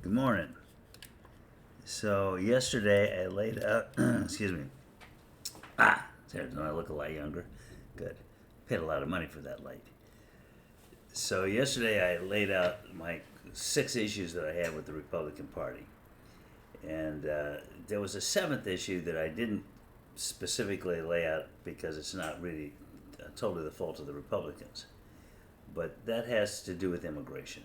Good morning. So yesterday I laid out, excuse me. There, don't I look a lot younger? Good. Paid a lot of money for that light. So yesterday I laid out my 6 issues that I had with the Republican Party. And there was a seventh issue that I didn't specifically lay out because it's not really totally the fault of the Republicans. But that has to do with immigration.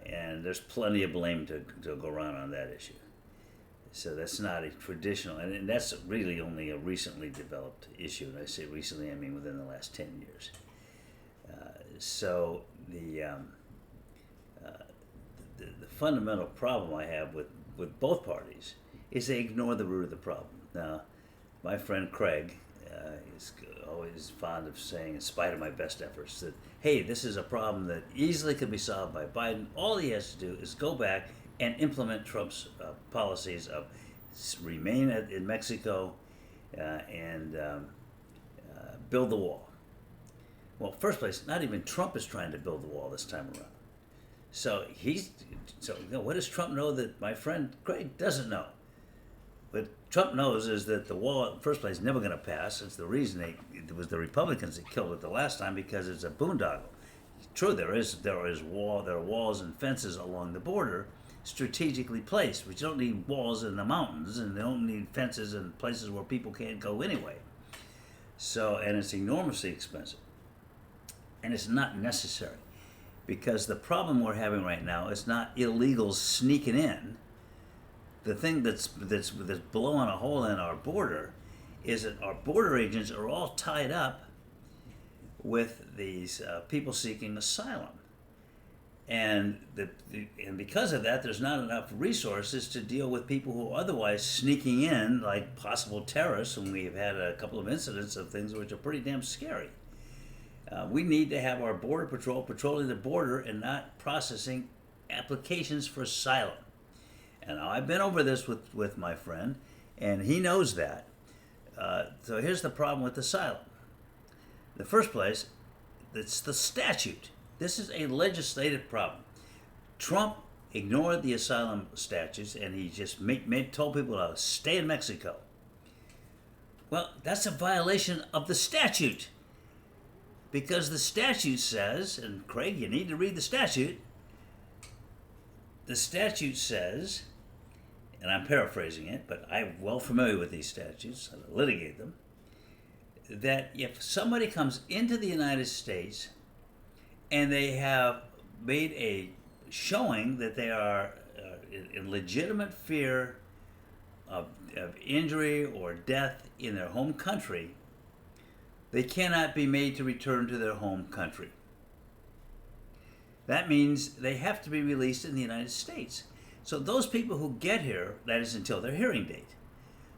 And there's plenty of blame to go around on that issue. So that's not a traditional, and that's really only a recently developed issue. And I say recently, I mean within the last 10 years. So the fundamental problem I have with both parties is they ignore the root of the problem. Now, my friend Craig is always fond of saying, in spite of my best efforts, that, hey, this is a problem that easily could be solved by Biden. All he has to do is go back and implement Trump's policies of remain in Mexico and build the wall. Well, first place, not even Trump is trying to build the wall this time around. So what does Trump know that my friend Craig doesn't know? What Trump knows is that the wall, in the first place, is never going to pass. It's the reason it was the Republicans that killed it the last time, because it's a boondoggle. True, there are walls and fences along the border, strategically placed. But you don't need walls in the mountains, and you don't need fences in places where people can't go anyway. So, and it's enormously expensive, and it's not necessary, because the problem we're having right now is not illegals sneaking in. The thing that's blowing a hole in our border is that our border agents are all tied up with these people seeking asylum, and because of that, there's not enough resources to deal with people who are otherwise sneaking in, like possible terrorists. And we've had a couple of incidents of things which are pretty damn scary. We need to have our border patrol patrolling the border and not processing applications for asylum. And I've been over this with my friend, and he knows that. So here's the problem with asylum. In the first place, it's the statute. This is a legislative problem. Trump ignored the asylum statutes, and he just told people to stay in Mexico. Well, that's a violation of the statute, because the statute says, and Craig, you need to read the statute. The statute says, and I'm paraphrasing it, but I'm well familiar with these statutes, I litigate them, that if somebody comes into the United States and they have made a showing that they are in legitimate fear of injury or death in their home country, they cannot be made to return to their home country. That means they have to be released in the United States. So those people who get here, that is until their hearing date.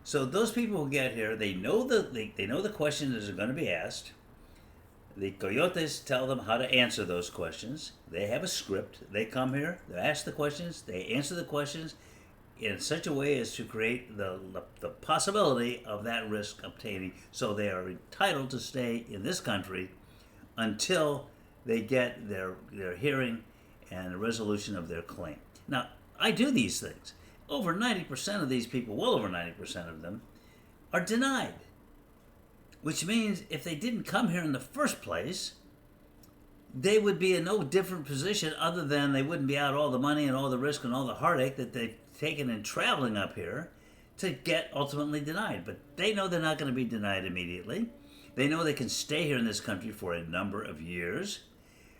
So those people who get here, they know the questions that are going to be asked. The coyotes tell them how to answer those questions. They have a script. They come here, they ask the questions, they answer the questions in such a way as to create the possibility of that risk obtaining. So they are entitled to stay in this country until they get their hearing and a resolution of their claim. Now, I do these things. Over 90% of these people, well over 90% of them, are denied. Which means if they didn't come here in the first place, they would be in no different position other than they wouldn't be out all the money and all the risk and all the heartache that they've taken in traveling up here to get ultimately denied. But they know they're not going to be denied immediately. They know they can stay here in this country for a number of years.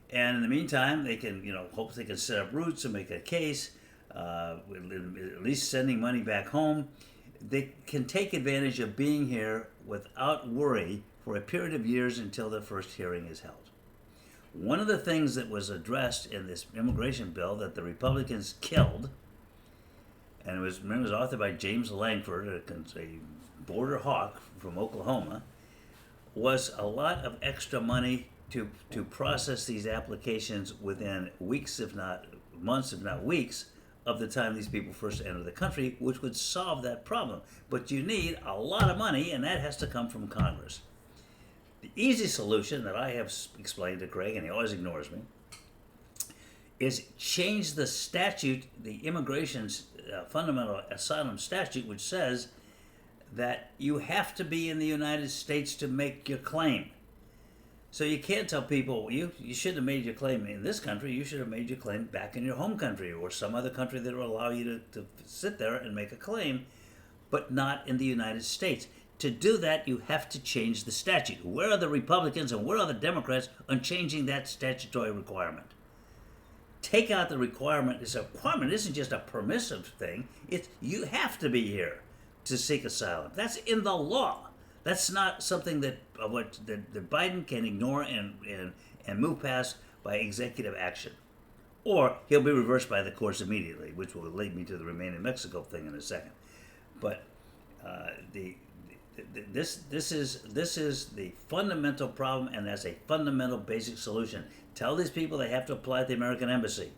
And in the meantime, they can, hope they can set up roots and make a case, at least sending money back home. They can take advantage of being here without worry for a period of years until their first hearing is held. One of the things that was addressed in this immigration bill that the Republicans killed, and it was authored by James Langford, a border hawk from Oklahoma, was a lot of extra money to process these applications within weeks, if not months, if not weeks, of the time these people first enter the country, which would solve that problem. But you need a lot of money, and that has to come from Congress. The easy solution that I have explained to Craig, and he always ignores me, is change the statute, the immigration fundamental asylum statute, which says that you have to be in the United States to make your claim. So you can't tell people, you shouldn't have made your claim in this country, you should have made your claim back in your home country or some other country that will allow you to sit there and make a claim, but not in the United States. To do that, you have to change the statute. Where are the Republicans and where are the Democrats on changing that statutory requirement? Take out the requirement. It's a requirement. It isn't just a permissive thing. It's you have to be here to seek asylum. That's in the law. That's not something that Biden can ignore and move past by executive action. Or he'll be reversed by the courts immediately, which will lead me to the Remain in Mexico thing in a second. But this is the fundamental problem, and that's a fundamental basic solution. Tell these people they have to apply at the American Embassy.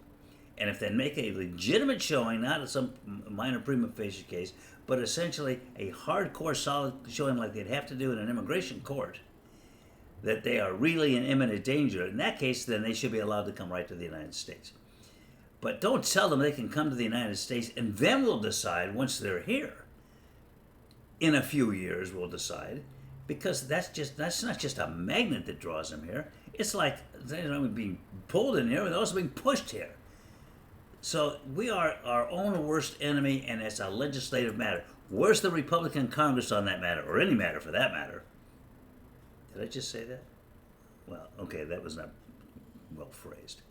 And if they make a legitimate showing, not some minor prima facie case, but essentially a hardcore solid showing like they'd have to do in an immigration court, that they are really in imminent danger, in that case, then they should be allowed to come right to the United States. But don't tell them they can come to the United States and then we'll decide once they're here. In a few years we'll decide, because that's not just a magnet that draws them here. It's like they're being pulled in here, but they're also being pushed here. So we are our own worst enemy, and it's a legislative matter. Where's the Republican Congress on that matter, or any matter for that matter? Did I just say that? Well, okay, that was not well phrased.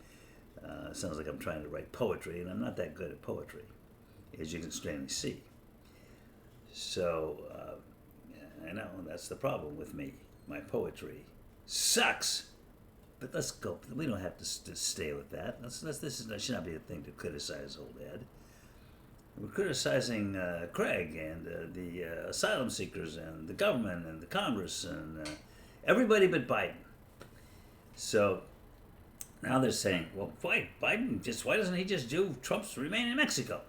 Sounds like I'm trying to write poetry, and I'm not that good at poetry, as you can plainly see. So, I know, that's the problem with me. My poetry sucks. But let's go. We don't have to stay with that. This should not be a thing to criticize old Ed. We're criticizing Craig and the asylum seekers and the government and the Congress and everybody but Biden. So now they're saying, well, why doesn't he just do Trump's Remain in Mexico?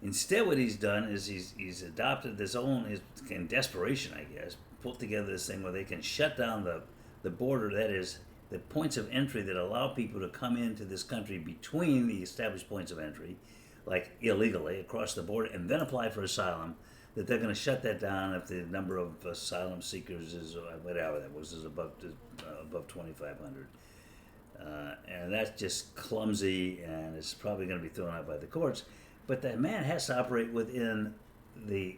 Instead, what he's done is he's adopted this own, in desperation, I guess, put together this thing where they can shut down the border, that is, the points of entry that allow people to come into this country between the established points of entry, like illegally across the border, and then apply for asylum, that they're going to shut that down if the number of asylum seekers is, whatever that was, is above 2,500. And that's just clumsy, and it's probably going to be thrown out by the courts. But that man has to operate within the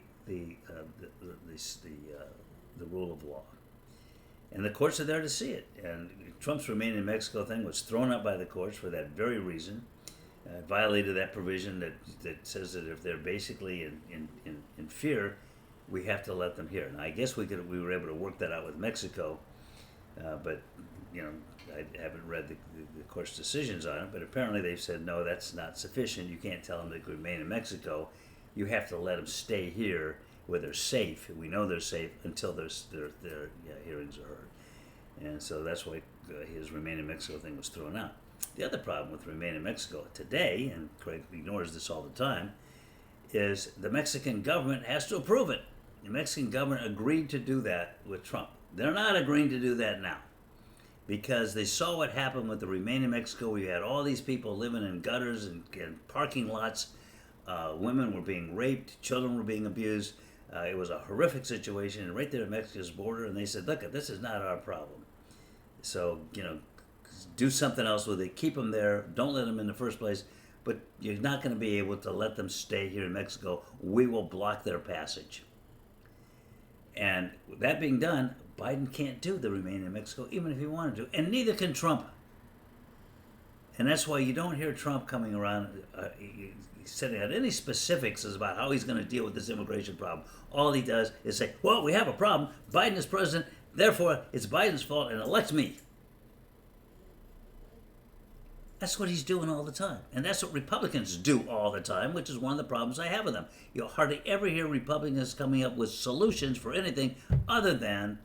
rule of law. And the courts are there to see it. And Trump's Remain in Mexico thing was thrown out by the courts for that very reason. Violated that provision that says that if they're basically in fear, we have to let them here. Now, I guess we were able to work that out with Mexico, but I haven't read the court's decisions on it. But apparently they've said no, that's not sufficient. You can't tell them they could remain in Mexico. You have to let them stay here where they're safe. We know they're safe until their hearings are heard. And so that's why his Remain in Mexico thing was thrown out. The other problem with Remain in Mexico today, and Craig ignores this all the time, is the Mexican government has to approve it. The Mexican government agreed to do that with Trump. They're not agreeing to do that now, because they saw what happened with the Remain in Mexico. We had all these people living in gutters and parking lots. Women were being raped. Children were being abused. It was a horrific situation right there at Mexico's border. And they said, look, this is not our problem. So, do something else with it. Keep them there. Don't let them in the first place. But you're not going to be able to let them stay here in Mexico. We will block their passage. And that being done, Biden can't do the Remain in Mexico, even if he wanted to, and neither can Trump. And that's why you don't hear Trump coming around setting out any specifics about how he's going to deal with this immigration problem. All he does is say, well, we have a problem. Biden is president, therefore it's Biden's fault, and elect me. That's what he's doing all the time. And that's what Republicans do all the time, which is one of the problems I have with them. You'll hardly ever hear Republicans coming up with solutions for anything other than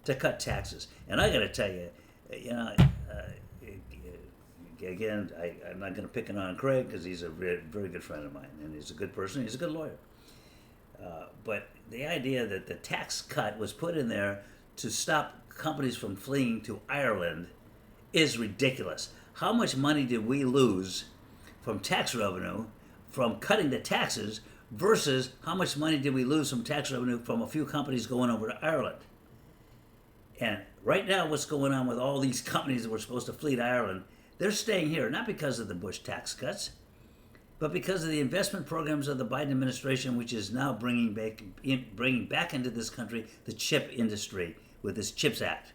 to cut taxes. And I got to tell you, again, I'm not going to pick on Craig because he's a very, very good friend of mine, and he's a good person. He's a good lawyer. But the idea that the tax cut was put in there to stop companies from fleeing to Ireland is ridiculous. how much money did we lose from tax revenue from cutting the taxes versus how much money did we lose from tax revenue from a few companies going over to Ireland? And right now, what's going on with all these companies that were supposed to flee to Ireland, they're staying here, not because of the Bush tax cuts, but because of the investment programs of the Biden administration, which is now bringing back into this country the chip industry with this CHIPS Act.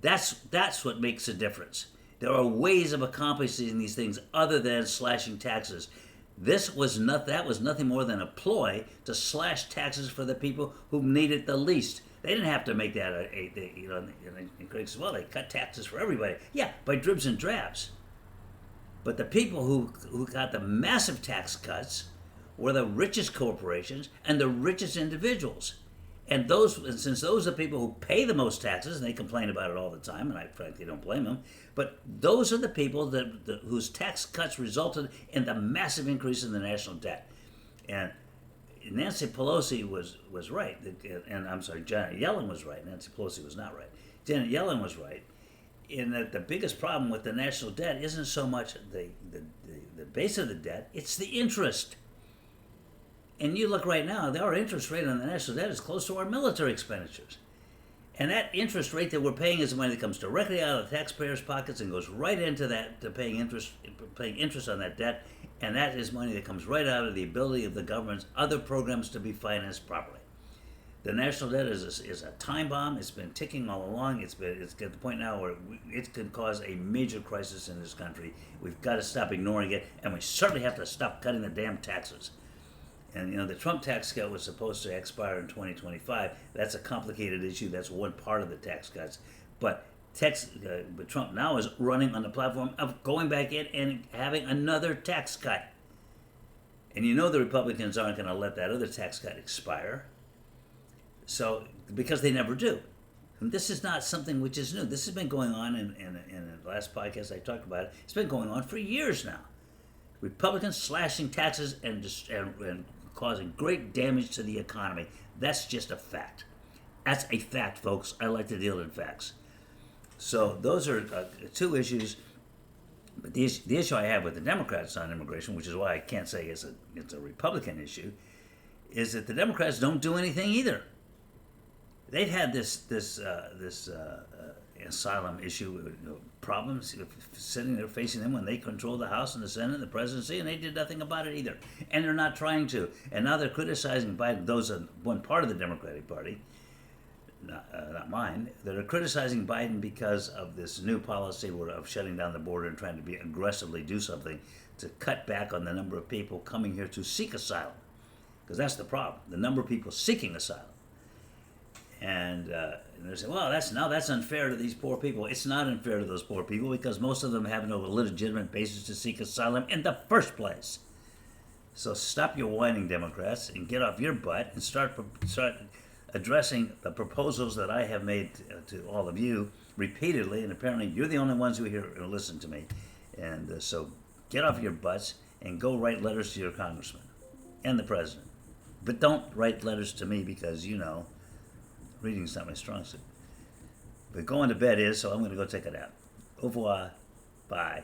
That's what makes a difference. There are ways of accomplishing these things other than slashing taxes. That was nothing more than a ploy to slash taxes for the people who need it the least. They didn't have to make that and Craig says, well, they cut taxes for everybody. Yeah, by dribs and drabs. But the people who got the massive tax cuts were the richest corporations and the richest individuals. And since those are the people who pay the most taxes, and they complain about it all the time, and I frankly don't blame them, but those are the people whose tax cuts resulted in the massive increase in the national debt. And Nancy Pelosi was right, and I'm sorry, Janet Yellen was right. Nancy Pelosi was not right. Janet Yellen was right in that the biggest problem with the national debt isn't so much the base of the debt, it's the interest. And you look right now, our interest rate on the national debt is close to our military expenditures. And that interest rate that we're paying is the money that comes directly out of the taxpayers' pockets and goes right into that, to paying interest on that debt. And that is money that comes right out of the ability of the government's other programs to be financed properly. The national debt is a time bomb. It's been ticking all along. It's at the point now where it can cause a major crisis in this country. We've got to stop ignoring it, and we certainly have to stop cutting the damn taxes. And the Trump tax cut was supposed to expire in 2025. That's a complicated issue. That's one part of the tax cuts. But Trump now is running on the platform of going back in and having another tax cut. And the Republicans aren't going to let that other tax cut expire. So, because they never do. And this is not something which is new. This has been going on in the last podcast I talked about it. It's been going on for years now. Republicans slashing taxes and causing great damage to the economy. That's just a fact. That's a fact, folks. I like to deal in facts. So those are two issues. But the issue I have with the Democrats on immigration, which is why I can't say it's a Republican issue, is that the Democrats don't do anything either. They've had this asylum issue problems sitting there facing them when they controlled the House and the Senate and the presidency, and they did nothing about it either. And they're not trying to. And now they're criticizing Biden. Those are one part of the Democratic Party, not mine, that are criticizing Biden because of this new policy of shutting down the border and trying to aggressively do something to cut back on the number of people coming here to seek asylum. Because that's the problem, the number of people seeking asylum. And they're saying, well, that's unfair to these poor people. It's not unfair to those poor people because most of them have no legitimate basis to seek asylum in the first place. So stop your whining, Democrats, and get off your butt and start addressing the proposals that I have made to all of you repeatedly. And apparently you're the only ones who listen to me. And so get off your butts and go write letters to your congressman and the president. But don't write letters to me because, reading's not my strong suit. But going to bed is, so I'm going to go take a nap. Au revoir. Bye.